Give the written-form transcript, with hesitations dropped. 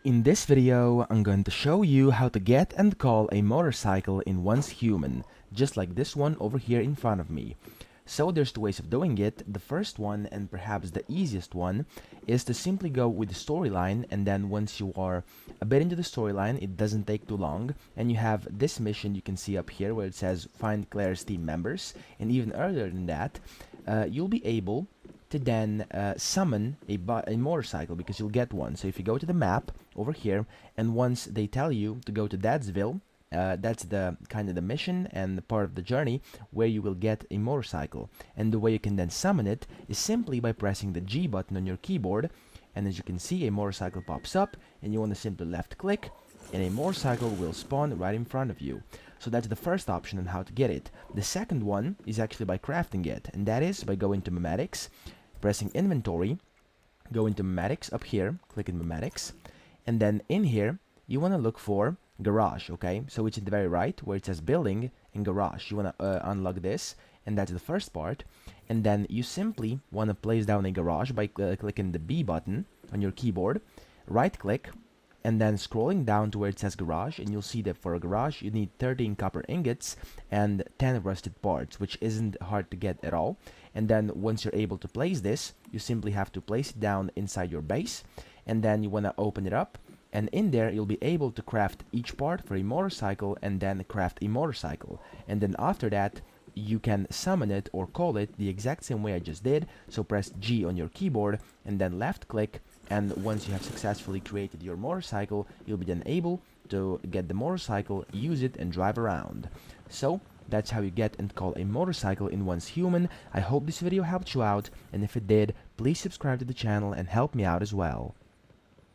In this video, I'm going to show you how to get and call a motorcycle in Once Human, just like this one over here in front of me. So there's two ways of doing it. The first one, and perhaps the easiest one, is to simply go with the storyline, and then once you are a bit into the storyline, it doesn't take too long, and you have this mission you can see up here where it says find Claire's team members, and even earlier than that, you'll be able to then summon a motorcycle, because you'll get one. So if you go to the map over here, and once they tell you to go to Dadsville, that's the kind of the mission and the part of the journey where you will get a motorcycle. And the way you can then summon it is simply by pressing the G button on your keyboard, and as you can see, a motorcycle pops up, and you want to simply left click, and a motorcycle will spawn right in front of you. So that's the first option on how to get it. The second one is actually by crafting it, and that is by going to Memetics, pressing inventory, go into Memetics up here, click in Memetics, and then in here you want to look for garage. Okay, so it's at the very right where it says building and garage. You want to unlock this, and that's the first part. And then you simply want to place down a garage by clicking the B button on your keyboard, right click, and then scrolling down to where it says garage, and you'll see that for a garage you need 13 copper ingots and 10 rusted parts, which isn't hard to get at all. And then once you're able to place this, you simply have to place it down inside your base, and then you want to open it up, and in there you'll be able to craft each part for a motorcycle, and then craft a motorcycle. And then after that you can summon it or call it the exact same way I just did. So press G on your keyboard and then left click, and once you have successfully created your motorcycle, you'll be then able to get the motorcycle, use it, and drive around. So that's how you get and call a motorcycle in Once Human. I hope this video helped you out, and if it did, please subscribe to the channel and help me out as well.